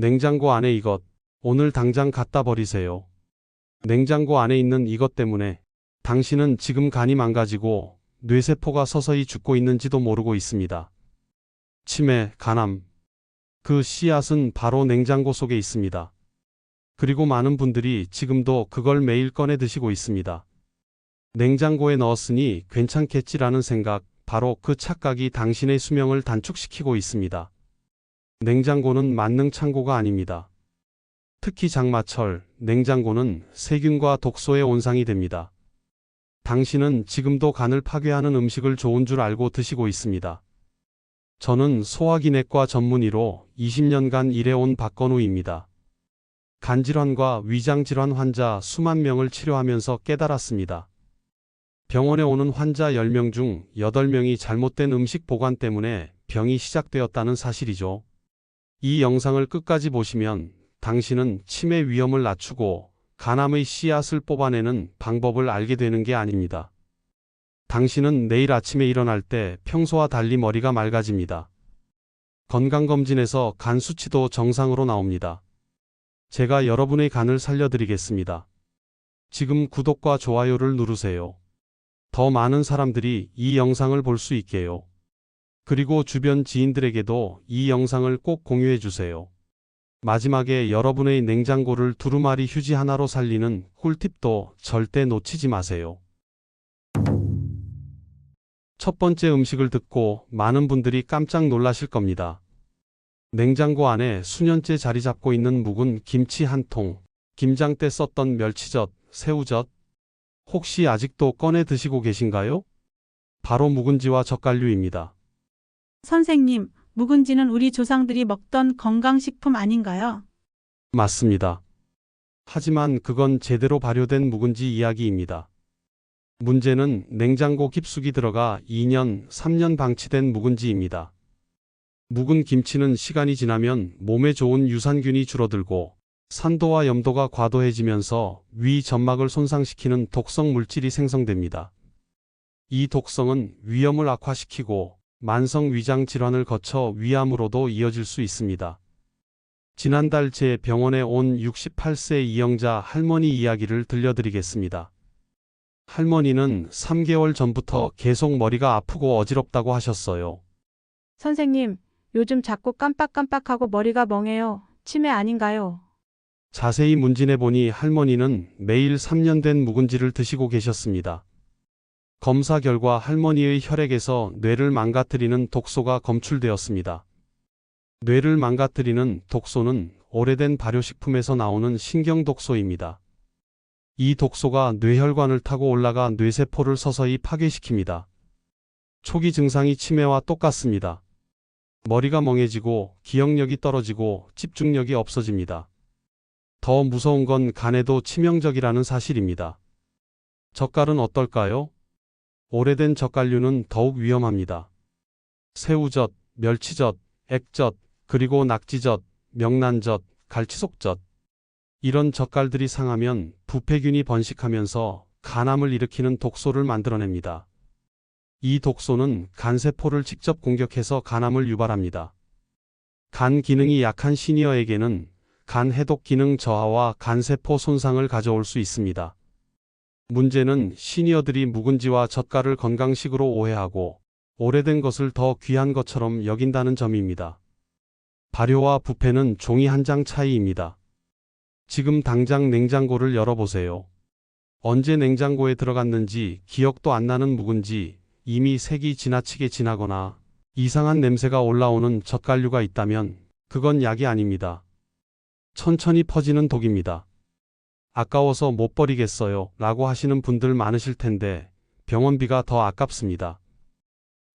냉장고 안에 이것, 오늘 당장 갖다 버리세요. 냉장고 안에 있는 이것 때문에 당신은 지금 간이 망가지고 뇌세포가 서서히 죽고 있는지도 모르고 있습니다. 치매, 간암. 그 씨앗은 바로 냉장고 속에 있습니다. 그리고 많은 분들이 지금도 그걸 매일 꺼내 드시고 있습니다. 냉장고에 넣었으니 괜찮겠지라는 생각, 바로 그 착각이 당신의 수명을 단축시키고 있습니다. 냉장고는 만능 창고가 아닙니다. 특히 장마철, 냉장고는 세균과 독소의 온상이 됩니다. 당신은 지금도 간을 파괴하는 음식을 좋은 줄 알고 드시고 있습니다. 저는 소화기내과 전문의로 20년간 일해온 박건우입니다. 간질환과 위장질환 환자 수만 명을 치료하면서 깨달았습니다. 병원에 오는 환자 10명 중 8명이 잘못된 음식 보관 때문에 병이 시작되었다는 사실이죠. 이 영상을 끝까지 보시면 당신은 치매 위험을 낮추고 간암의 씨앗을 뽑아내는 방법을 알게 되는 게 아닙니다. 당신은 내일 아침에 일어날 때 평소와 달리 머리가 맑아집니다. 건강검진에서 간 수치도 정상으로 나옵니다. 제가 여러분의 간을 살려드리겠습니다. 지금 구독과 좋아요를 누르세요. 더 많은 사람들이 이 영상을 볼 수 있게요. 그리고 주변 지인들에게도 이 영상을 꼭 공유해 주세요. 마지막에 여러분의 냉장고를 두루마리 휴지 하나로 살리는 꿀팁도 절대 놓치지 마세요. 첫 번째 음식을 듣고 많은 분들이 깜짝 놀라실 겁니다. 냉장고 안에 수년째 자리 잡고 있는 묵은 김치 한 통, 김장 때 썼던 멸치젓, 새우젓, 혹시 아직도 꺼내 드시고 계신가요? 바로 묵은지와 젓갈류입니다. 선생님, 묵은지는 우리 조상들이 먹던 건강식품 아닌가요? 맞습니다. 하지만 그건 제대로 발효된 묵은지 이야기입니다. 문제는 냉장고 깊숙이 들어가 2년, 3년 방치된 묵은지입니다. 묵은 김치는 시간이 지나면 몸에 좋은 유산균이 줄어들고 산도와 염도가 과도해지면서 위 점막을 손상시키는 독성 물질이 생성됩니다. 이 독성은 위염을 악화시키고 만성 위장 질환을 거쳐 위암으로도 이어질 수 있습니다. 지난달 제 병원에 온 68세 이영자 할머니 이야기를 들려드리겠습니다. 할머니는 3개월 전부터 계속 머리가 아프고 어지럽다고 하셨어요. 선생님, 요즘 자꾸 깜빡깜빡하고 머리가 멍해요. 치매 아닌가요? 자세히 문진해 보니 할머니는 매일 3년 된 묵은지를 드시고 계셨습니다. 검사 결과 할머니의 혈액에서 뇌를 망가뜨리는 독소가 검출되었습니다. 뇌를 망가뜨리는 독소는 오래된 발효식품에서 나오는 신경독소입니다. 이 독소가 뇌혈관을 타고 올라가 뇌세포를 서서히 파괴시킵니다. 초기 증상이 치매와 똑같습니다. 머리가 멍해지고 기억력이 떨어지고 집중력이 없어집니다. 더 무서운 건 간에도 치명적이라는 사실입니다. 젓갈은 어떨까요? 오래된 젓갈류는 더욱 위험합니다. 새우젓, 멸치젓, 액젓, 그리고 낙지젓, 명란젓, 갈치속젓. 이런 젓갈들이 상하면 부패균이 번식하면서 간암을 일으키는 독소를 만들어냅니다. 이 독소는 간세포를 직접 공격해서 간암을 유발합니다. 간 기능이 약한 시니어에게는 간 해독 기능 저하와 간세포 손상을 가져올 수 있습니다. 문제는 시니어들이 묵은지와 젓갈을 건강식으로 오해하고 오래된 것을 더 귀한 것처럼 여긴다는 점입니다. 발효와 부패는 종이 한 장 차이입니다. 지금 당장 냉장고를 열어보세요. 언제 냉장고에 들어갔는지 기억도 안 나는 묵은지, 이미 색이 지나치게 진하거나 이상한 냄새가 올라오는 젓갈류가 있다면 그건 약이 아닙니다. 천천히 퍼지는 독입니다. 아까워서 못 버리겠어요 라고 하시는 분들 많으실 텐데 병원비가 더 아깝습니다.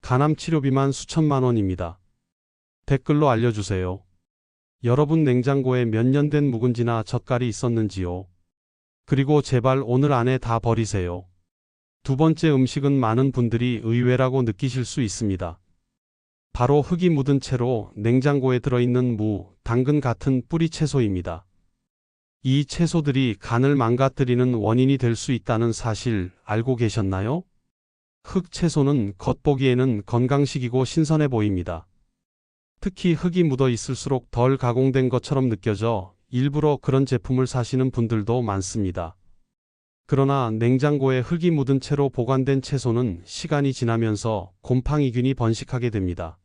간암 치료비만 수천만 원입니다. 댓글로 알려주세요. 여러분 냉장고에 몇 년 된 묵은지나 젓갈이 있었는지요? 그리고 제발 오늘 안에 다 버리세요. 두 번째 음식은 많은 분들이 의외라고 느끼실 수 있습니다. 바로 흙이 묻은 채로 냉장고에 들어있는 무, 당근 같은 뿌리 채소입니다. 이 채소들이 간을 망가뜨리는 원인이 될 수 있다는 사실 알고 계셨나요? 흙 채소는 겉보기에는 건강식이고 신선해 보입니다. 특히 흙이 묻어 있을수록 덜 가공된 것처럼 느껴져 일부러 그런 제품을 사시는 분들도 많습니다. 그러나 냉장고에 흙이 묻은 채로 보관된 채소는 시간이 지나면서 곰팡이균이 번식하게 됩니다.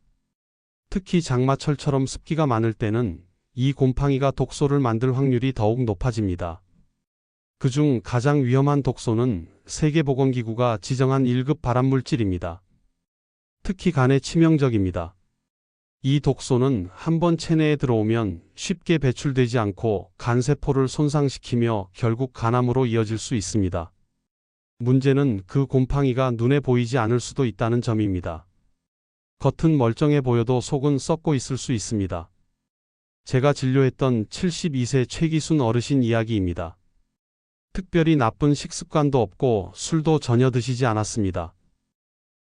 특히 장마철처럼 습기가 많을 때는 이 곰팡이가 독소를 만들 확률이 더욱 높아집니다. 그중 가장 위험한 독소는 세계보건기구가 지정한 1급 발암물질입니다. 특히 간에 치명적입니다. 이 독소는 한번 체내에 들어오면 쉽게 배출되지 않고 간세포를 손상시키며 결국 간암으로 이어질 수 있습니다. 문제는 그 곰팡이가 눈에 보이지 않을 수도 있다는 점입니다. 겉은 멀쩡해 보여도 속은 썩고 있을 수 있습니다. 제가 진료했던 72세 최기순 어르신 이야기입니다. 특별히 나쁜 식습관도 없고 술도 전혀 드시지 않았습니다.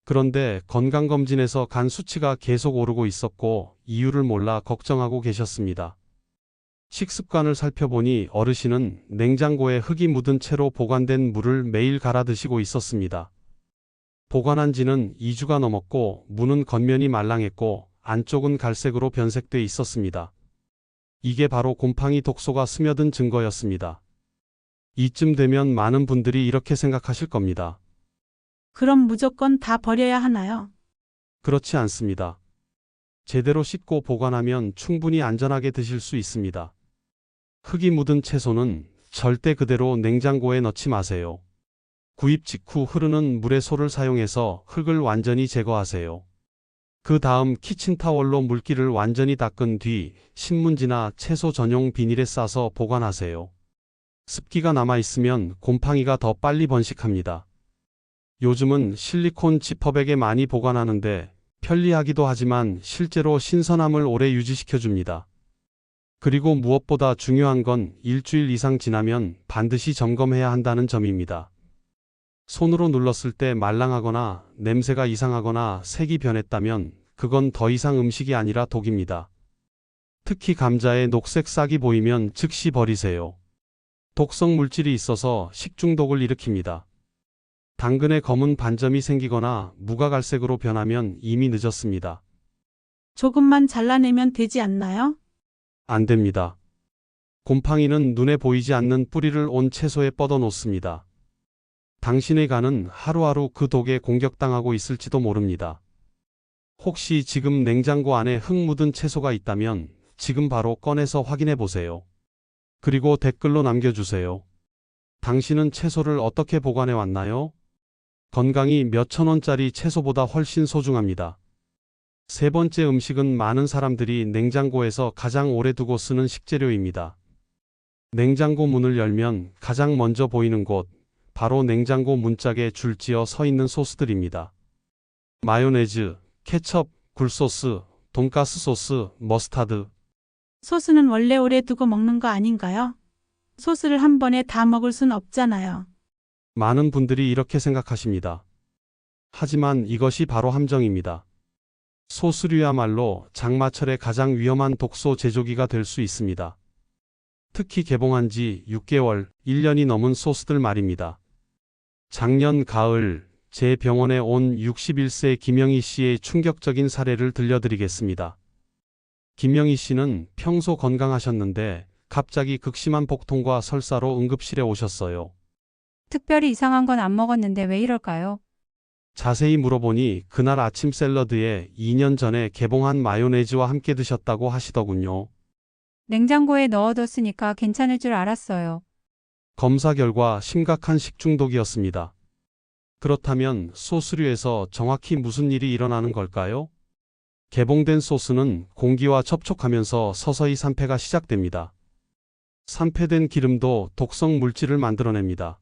그런데 건강검진에서 간 수치가 계속 오르고 있었고 이유를 몰라 걱정하고 계셨습니다. 식습관을 살펴보니 어르신은 냉장고에 흙이 묻은 채로 보관된 물을 매일 갈아 드시고 있었습니다. 보관한 지는 2주가 넘었고 무는 겉면이 말랑했고 안쪽은 갈색으로 변색돼 있었습니다. 이게 바로 곰팡이 독소가 스며든 증거였습니다. 이쯤 되면 많은 분들이 이렇게 생각하실 겁니다. 그럼 무조건 다 버려야 하나요? 그렇지 않습니다. 제대로 씻고 보관하면 충분히 안전하게 드실 수 있습니다. 흙이 묻은 채소는 절대 그대로 냉장고에 넣지 마세요. 구입 직후 흐르는 물에 소를 사용해서 흙을 완전히 제거하세요. 그 다음 키친타월로 물기를 완전히 닦은 뒤 신문지나 채소 전용 비닐에 싸서 보관하세요. 습기가 남아있으면 곰팡이가 더 빨리 번식합니다. 요즘은 실리콘 지퍼백에 많이 보관하는데 편리하기도 하지만 실제로 신선함을 오래 유지시켜줍니다. 그리고 무엇보다 중요한 건 일주일 이상 지나면 반드시 점검해야 한다는 점입니다. 손으로 눌렀을 때 말랑하거나 냄새가 이상하거나 색이 변했다면 그건 더 이상 음식이 아니라 독입니다. 특히 감자에 녹색 싹이 보이면 즉시 버리세요. 독성 물질이 있어서 식중독을 일으킵니다. 당근에 검은 반점이 생기거나 무가 갈색으로 변하면 이미 늦었습니다. 조금만 잘라내면 되지 않나요? 안 됩니다. 곰팡이는 눈에 보이지 않는 뿌리를 온 채소에 뻗어 놓습니다. 당신의 간은 하루하루 그 독에 공격당하고 있을지도 모릅니다. 혹시 지금 냉장고 안에 흙 묻은 채소가 있다면 지금 바로 꺼내서 확인해 보세요. 그리고 댓글로 남겨주세요. 당신은 채소를 어떻게 보관해 왔나요? 건강이 몇천 원짜리 채소보다 훨씬 소중합니다. 세 번째 음식은 많은 사람들이 냉장고에서 가장 오래 두고 쓰는 식재료입니다. 냉장고 문을 열면 가장 먼저 보이는 곳, 바로 냉장고 문짝에 줄지어 서 있는 소스들입니다. 마요네즈, 케첩, 굴소스, 돈가스 소스, 머스타드. 소스는 원래 오래 두고 먹는 거 아닌가요? 소스를 한 번에 다 먹을 순 없잖아요. 많은 분들이 이렇게 생각하십니다. 하지만 이것이 바로 함정입니다. 소스류야말로 장마철에 가장 위험한 독소 제조기가 될 수 있습니다. 특히 개봉한 지 6개월, 1년이 넘은 소스들 말입니다. 작년 가을 제 병원에 온 61세 김영희 씨의 충격적인 사례를 들려드리겠습니다. 김영희 씨는 평소 건강하셨는데 갑자기 극심한 복통과 설사로 응급실에 오셨어요. 특별히 이상한 건 안 먹었는데 왜 이럴까요? 자세히 물어보니 그날 아침 샐러드에 2년 전에 개봉한 마요네즈와 함께 드셨다고 하시더군요. 냉장고에 넣어뒀으니까 괜찮을 줄 알았어요. 검사 결과 심각한 식중독이었습니다. 그렇다면 소스류에서 정확히 무슨 일이 일어나는 걸까요? 개봉된 소스는 공기와 접촉하면서 서서히 산패가 시작됩니다. 산패된 기름도 독성 물질을 만들어냅니다.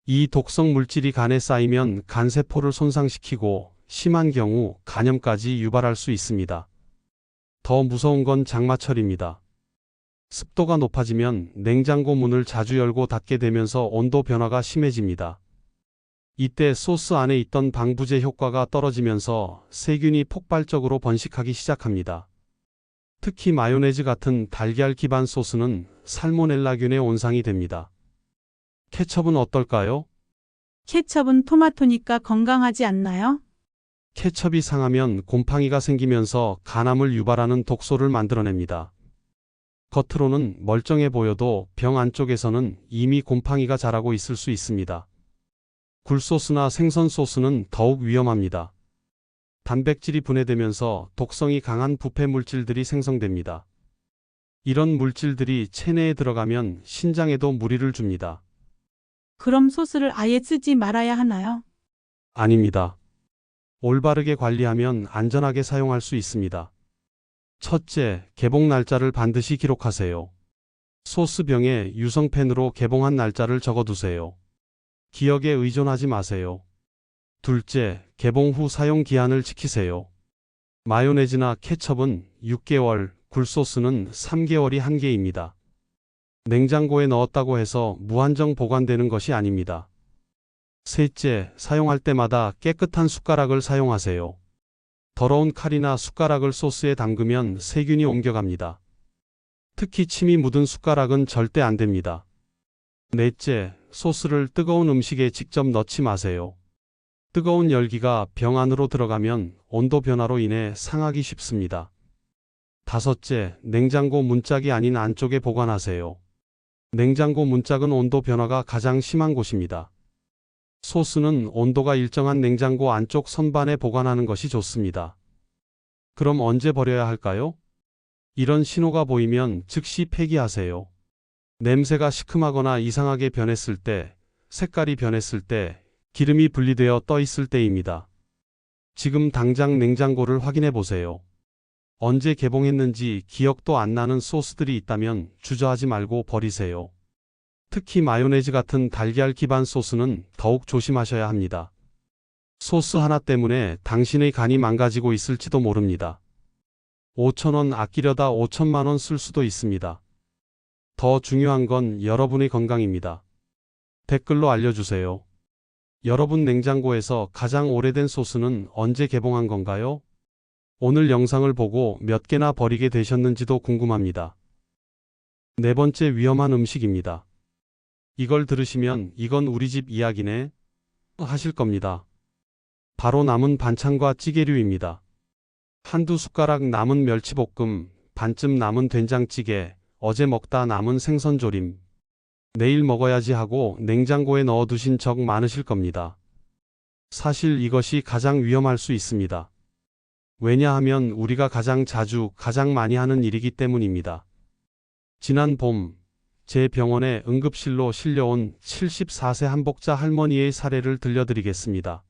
이 독성 물질이 간에 쌓이면 간세포를 손상시키고 심한 경우 간염까지 유발할 수 있습니다. 더 무서운 건 장마철입니다. 습도가 높아지면 냉장고 문을 자주 열고 닫게 되면서 온도 변화가 심해집니다. 이때 소스 안에 있던 방부제 효과가 떨어지면서 세균이 폭발적으로 번식하기 시작합니다. 특히 마요네즈 같은 달걀 기반 소스는 살모넬라균의 온상이 됩니다. 케첩은 어떨까요? 케첩은 토마토니까 건강하지 않나요? 케첩이 상하면 곰팡이가 생기면서 간암을 유발하는 독소를 만들어냅니다. 겉으로는 멀쩡해 보여도 병 안쪽에서는 이미 곰팡이가 자라고 있을 수 있습니다. 굴소스나 생선소스는 더욱 위험합니다. 단백질이 분해되면서 독성이 강한 부패 물질들이 생성됩니다. 이런 물질들이 체내에 들어가면 신장에도 무리를 줍니다. 그럼 소스를 아예 쓰지 말아야 하나요? 아닙니다. 올바르게 관리하면 안전하게 사용할 수 있습니다. 첫째, 개봉 날짜를 반드시 기록하세요. 소스병에 유성펜으로 개봉한 날짜를 적어두세요. 기억에 의존하지 마세요. 둘째, 개봉 후 사용 기한을 지키세요. 마요네즈나 케첩은 6개월, 굴소스는 3개월이 한계입니다. 냉장고에 넣었다고 해서 무한정 보관되는 것이 아닙니다. 셋째, 사용할 때마다 깨끗한 숟가락을 사용하세요. 더러운 칼이나 숟가락을 소스에 담그면 세균이 옮겨갑니다. 특히 침이 묻은 숟가락은 절대 안 됩니다. 넷째, 소스를 뜨거운 음식에 직접 넣지 마세요. 뜨거운 열기가 병 안으로 들어가면 온도 변화로 인해 상하기 쉽습니다. 다섯째, 냉장고 문짝이 아닌 안쪽에 보관하세요. 냉장고 문짝은 온도 변화가 가장 심한 곳입니다. 소스는 온도가 일정한 냉장고 안쪽 선반에 보관하는 것이 좋습니다. 그럼 언제 버려야 할까요? 이런 신호가 보이면 즉시 폐기하세요. 냄새가 시큼하거나 이상하게 변했을 때, 색깔이 변했을 때, 기름이 분리되어 떠 있을 때입니다. 지금 당장 냉장고를 확인해 보세요. 언제 개봉했는지 기억도 안 나는 소스들이 있다면 주저하지 말고 버리세요. 특히 마요네즈 같은 달걀 기반 소스는 더욱 조심하셔야 합니다. 소스 하나 때문에 당신의 간이 망가지고 있을지도 모릅니다. 5,000원 아끼려다 5천만 원 쓸 수도 있습니다. 더 중요한 건 여러분의 건강입니다. 댓글로 알려주세요. 여러분 냉장고에서 가장 오래된 소스는 언제 개봉한 건가요? 오늘 영상을 보고 몇 개나 버리게 되셨는지도 궁금합니다. 네 번째 위험한 음식입니다. 이걸 들으시면 이건 우리 집 이야기네 하실 겁니다. 바로 남은 반찬과 찌개류입니다. 한두 숟가락 남은 멸치볶음, 반쯤 남은 된장찌개, 어제 먹다 남은 생선조림, 내일 먹어야지 하고 냉장고에 넣어두신 적 많으실 겁니다. 사실 이것이 가장 위험할 수 있습니다. 왜냐하면 우리가 가장 자주, 가장 많이 하는 일이기 때문입니다. 지난 봄, 제 병원에 응급실로 실려온 74세 한복자 할머니의 사례를 들려드리겠습니다.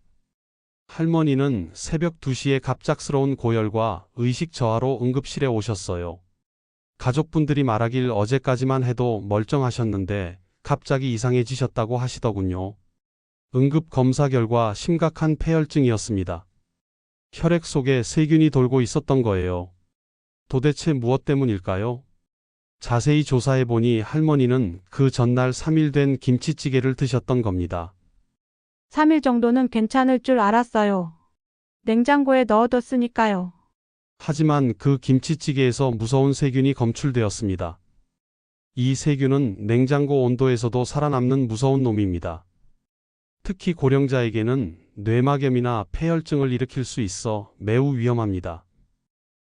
할머니는 새벽 2시에 갑작스러운 고열과 의식 저하로 응급실에 오셨어요. 가족분들이 말하길 어제까지만 해도 멀쩡하셨는데 갑자기 이상해지셨다고 하시더군요. 응급 검사 결과 심각한 폐혈증이었습니다. 혈액 속에 세균이 돌고 있었던 거예요. 도대체 무엇 때문일까요? 자세히 조사해보니 할머니는 그 전날 3일 된 김치찌개를 드셨던 겁니다. 3일 정도는 괜찮을 줄 알았어요. 냉장고에 넣어뒀으니까요. 하지만 그 김치찌개에서 무서운 세균이 검출되었습니다. 이 세균은 냉장고 온도에서도 살아남는 무서운 놈입니다. 특히 고령자에게는 뇌막염이나 폐혈증을 일으킬 수 있어 매우 위험합니다.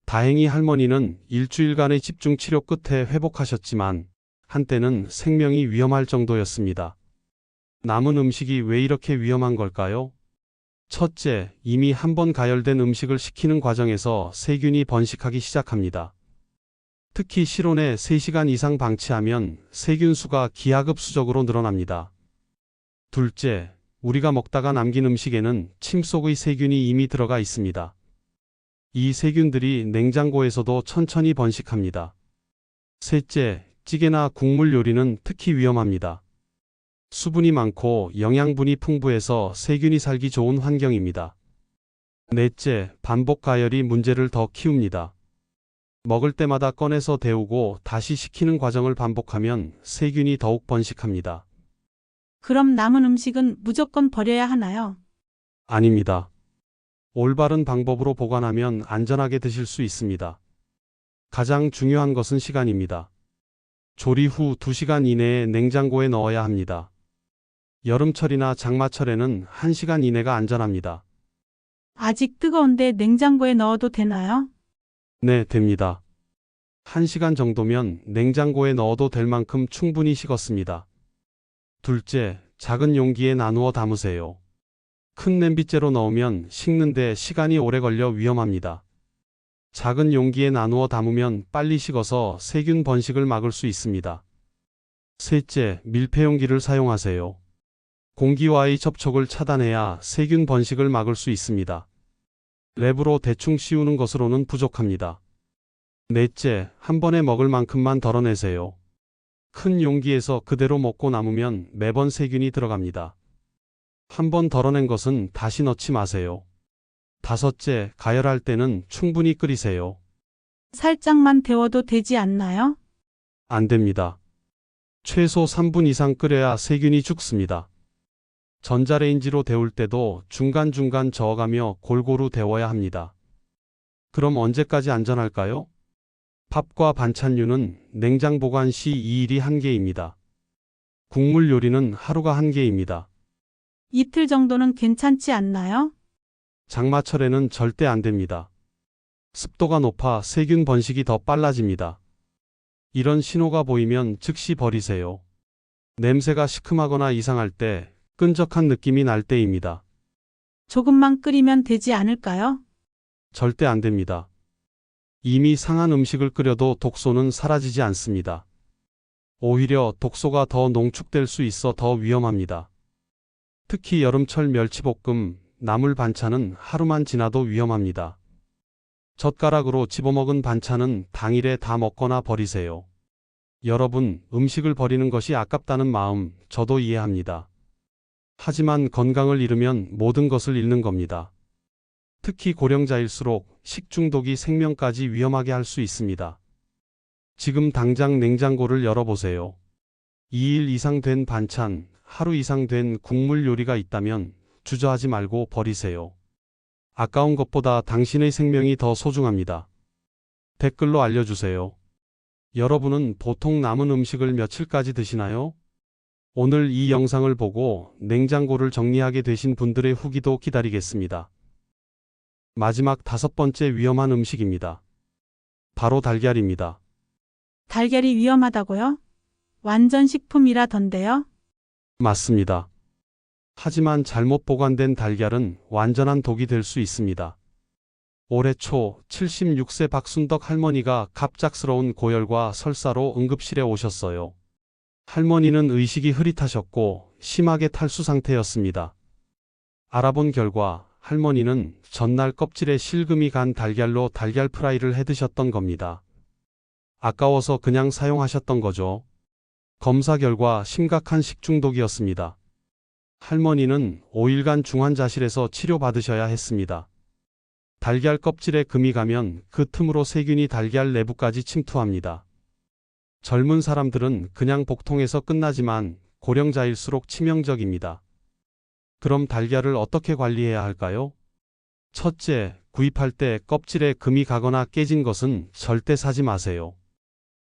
다행히 할머니는 일주일간의 집중 치료 끝에 회복하셨지만 한때는 생명이 위험할 정도였습니다. 남은 음식이 왜 이렇게 위험한 걸까요? 첫째, 이미 한번 가열된 음식을 식히는 과정에서 세균이 번식하기 시작합니다. 특히 실온에 3시간 이상 방치하면 세균 수가 기하급수적으로 늘어납니다. 둘째, 우리가 먹다가 남긴 음식에는 침 속의 세균이 이미 들어가 있습니다. 이 세균들이 냉장고에서도 천천히 번식합니다. 셋째, 찌개나 국물 요리는 특히 위험합니다. 수분이 많고 영양분이 풍부해서 세균이 살기 좋은 환경입니다. 넷째, 반복 가열이 문제를 더 키웁니다. 먹을 때마다 꺼내서 데우고 다시 식히는 과정을 반복하면 세균이 더욱 번식합니다. 그럼 남은 음식은 무조건 버려야 하나요? 아닙니다. 올바른 방법으로 보관하면 안전하게 드실 수 있습니다. 가장 중요한 것은 시간입니다. 조리 후 2시간 이내에 냉장고에 넣어야 합니다. 여름철이나 장마철에는 1시간 이내가 안전합니다. 아직 뜨거운데 냉장고에 넣어도 되나요? 네, 됩니다. 1시간 정도면 냉장고에 넣어도 될 만큼 충분히 식었습니다. 둘째, 작은 용기에 나누어 담으세요. 큰 냄비째로 넣으면 식는데 시간이 오래 걸려 위험합니다. 작은 용기에 나누어 담으면 빨리 식어서 세균 번식을 막을 수 있습니다. 셋째, 밀폐용기를 사용하세요. 공기와의 접촉을 차단해야 세균 번식을 막을 수 있습니다. 랩으로 대충 씌우는 것으로는 부족합니다. 넷째, 한 번에 먹을 만큼만 덜어내세요. 큰 용기에서 그대로 먹고 남으면 매번 세균이 들어갑니다. 한 번 덜어낸 것은 다시 넣지 마세요. 다섯째, 가열할 때는 충분히 끓이세요. 살짝만 데워도 되지 않나요? 안 됩니다. 최소 3분 이상 끓여야 세균이 죽습니다. 전자레인지로 데울 때도 중간중간 저어가며 골고루 데워야 합니다. 그럼 언제까지 안전할까요? 밥과 반찬류는 냉장 보관 시 2일이 한계입니다. 국물 요리는 하루가 한계입니다. 이틀 정도는 괜찮지 않나요? 장마철에는 절대 안 됩니다. 습도가 높아 세균 번식이 더 빨라집니다. 이런 신호가 보이면 즉시 버리세요. 냄새가 시큼하거나 이상할 때, 끈적한 느낌이 날 때입니다. 조금만 끓이면 되지 않을까요? 절대 안 됩니다. 이미 상한 음식을 끓여도 독소는 사라지지 않습니다. 오히려 독소가 더 농축될 수 있어 더 위험합니다. 특히 여름철 멸치볶음, 나물 반찬은 하루만 지나도 위험합니다. 젓가락으로 집어먹은 반찬은 당일에 다 먹거나 버리세요. 여러분, 음식을 버리는 것이 아깝다는 마음, 저도 이해합니다. 하지만 건강을 잃으면 모든 것을 잃는 겁니다. 특히 고령자일수록 식중독이 생명까지 위험하게 할 수 있습니다. 지금 당장 냉장고를 열어보세요. 2일 이상 된 반찬, 하루 이상 된 국물 요리가 있다면 주저하지 말고 버리세요. 아까운 것보다 당신의 생명이 더 소중합니다. 댓글로 알려주세요. 여러분은 보통 남은 음식을 며칠까지 드시나요? 오늘 이 영상을 보고 냉장고를 정리하게 되신 분들의 후기도 기다리겠습니다. 마지막 5번째 위험한 음식입니다. 바로 달걀입니다. 달걀이 위험하다고요? 완전 식품이라던데요? 맞습니다. 하지만 잘못 보관된 달걀은 완전한 독이 될 수 있습니다. 올해 초 76세 박순덕 할머니가 갑작스러운 고열과 설사로 응급실에 오셨어요. 할머니는 의식이 흐릿하셨고 심하게 탈수 상태였습니다. 알아본 결과 할머니는 전날 껍질에 실금이 간 달걀로 달걀 프라이를 해 드셨던 겁니다. 아까워서 그냥 사용하셨던 거죠. 검사 결과 심각한 식중독이었습니다. 할머니는 5일간 중환자실에서 치료받으셔야 했습니다. 달걀 껍질에 금이 가면 그 틈으로 세균이 달걀 내부까지 침투합니다. 젊은 사람들은 그냥 복통에서 끝나지만 고령자일수록 치명적입니다. 그럼 달걀을 어떻게 관리해야 할까요? 첫째, 구입할 때 껍질에 금이 가거나 깨진 것은 절대 사지 마세요.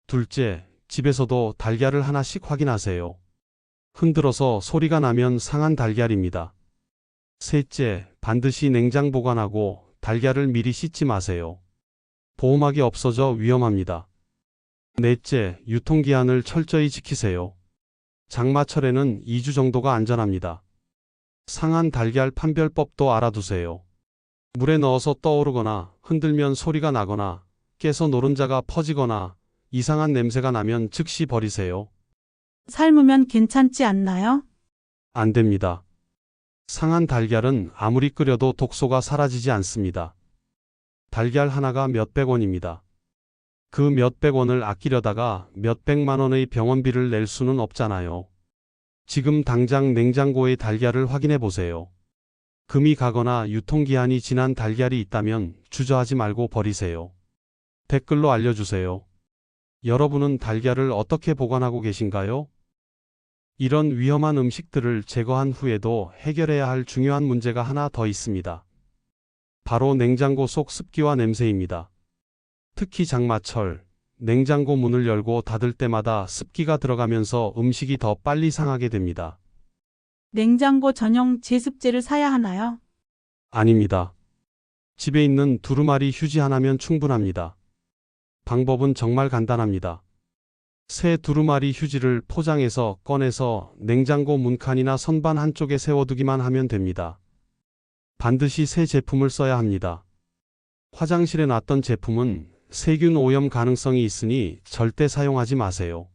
둘째, 집에서도 달걀을 하나씩 확인하세요. 흔들어서 소리가 나면 상한 달걀입니다. 셋째, 반드시 냉장 보관하고 달걀을 미리 씻지 마세요. 보호막이 없어져 위험합니다. 넷째, 유통기한을 철저히 지키세요. 장마철에는 2주 정도가 안전합니다. 상한 달걀 판별법도 알아두세요. 물에 넣어서 떠오르거나 흔들면 소리가 나거나 깨서 노른자가 퍼지거나 이상한 냄새가 나면 즉시 버리세요. 삶으면 괜찮지 않나요? 안 됩니다. 상한 달걀은 아무리 끓여도 독소가 사라지지 않습니다. 달걀 하나가 몇백 원입니다. 그 몇백 원을 아끼려다가 몇백만 원의 병원비를 낼 수는 없잖아요. 지금 당장 냉장고의 달걀을 확인해 보세요. 금이 가거나 유통기한이 지난 달걀이 있다면 주저하지 말고 버리세요. 댓글로 알려주세요. 여러분은 달걀을 어떻게 보관하고 계신가요? 이런 위험한 음식들을 제거한 후에도 해결해야 할 중요한 문제가 하나 더 있습니다. 바로 냉장고 속 습기와 냄새입니다. 특히 장마철, 냉장고 문을 열고 닫을 때마다 습기가 들어가면서 음식이 더 빨리 상하게 됩니다. 냉장고 전용 제습제를 사야 하나요? 아닙니다. 집에 있는 두루마리 휴지 하나면 충분합니다. 방법은 정말 간단합니다. 새 두루마리 휴지를 포장해서 꺼내서 냉장고 문칸이나 선반 한쪽에 세워두기만 하면 됩니다. 반드시 새 제품을 써야 합니다. 화장실에 놨던 제품은 세균 오염 가능성이 있으니 절대 사용하지 마세요.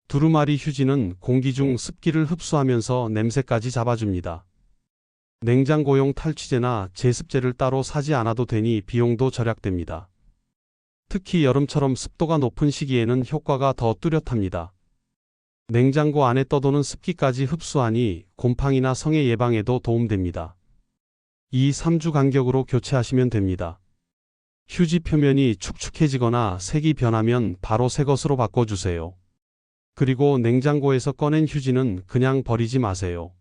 두루마리 휴지는 공기 중 습기를 흡수하면서 냄새까지 잡아줍니다. 냉장고용 탈취제나 제습제를 따로 사지 않아도 되니 비용도 절약됩니다. 특히 여름처럼 습도가 높은 시기에는 효과가 더 뚜렷합니다. 냉장고 안에 떠도는 습기까지 흡수하니 곰팡이나 성해 예방에도 도움됩니다. 2-3주 간격으로 교체하시면 됩니다. 휴지 표면이 축축해지거나 색이 변하면 바로 새 것으로 바꿔주세요. 그리고 냉장고에서 꺼낸 휴지는 그냥 버리지 마세요.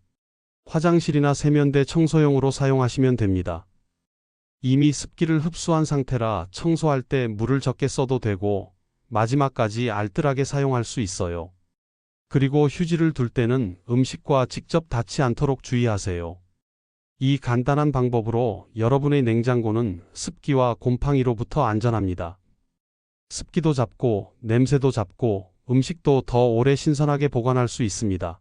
화장실이나 세면대 청소용으로 사용하시면 됩니다. 이미 습기를 흡수한 상태라 청소할 때 물을 적게 써도 되고 마지막까지 알뜰하게 사용할 수 있어요. 그리고 휴지를 둘 때는 음식과 직접 닿지 않도록 주의하세요. 이 간단한 방법으로 여러분의 냉장고는 습기와 곰팡이로부터 안전합니다. 습기도 잡고 냄새도 잡고 음식도 더 오래 신선하게 보관할 수 있습니다.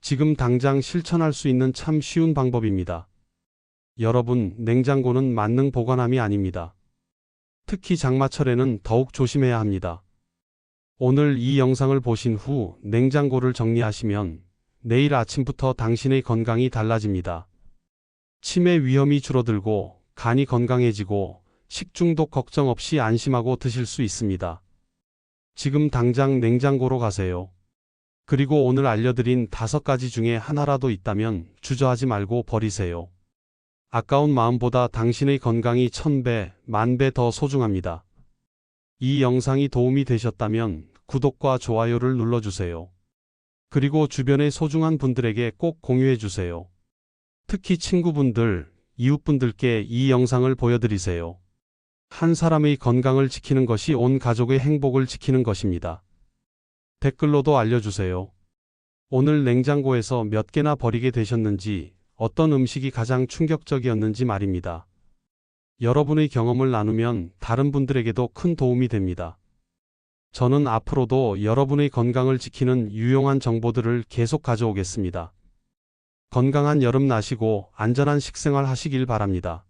지금 당장 실천할 수 있는 참 쉬운 방법입니다. 여러분, 냉장고는 만능 보관함이 아닙니다. 특히 장마철에는 더욱 조심해야 합니다. 오늘 이 영상을 보신 후 냉장고를 정리하시면 내일 아침부터 당신의 건강이 달라집니다. 치매 위험이 줄어들고 간이 건강해지고 식중독 걱정 없이 안심하고 드실 수 있습니다. 지금 당장 냉장고로 가세요. 그리고 오늘 알려드린 5가지 중에 하나라도 있다면 주저하지 말고 버리세요. 아까운 마음보다 당신의 건강이 1000배, 10,000배 더 소중합니다. 이 영상이 도움이 되셨다면 구독과 좋아요를 눌러주세요. 그리고 주변의 소중한 분들에게 꼭 공유해주세요. 특히 친구분들, 이웃분들께 이 영상을 보여드리세요. 한 사람의 건강을 지키는 것이 온 가족의 행복을 지키는 것입니다. 댓글로도 알려주세요. 오늘 냉장고에서 몇 개나 버리게 되셨는지, 어떤 음식이 가장 충격적이었는지 말입니다. 여러분의 경험을 나누면 다른 분들에게도 큰 도움이 됩니다. 저는 앞으로도 여러분의 건강을 지키는 유용한 정보들을 계속 가져오겠습니다. 건강한 여름 나시고 안전한 식생활 하시길 바랍니다.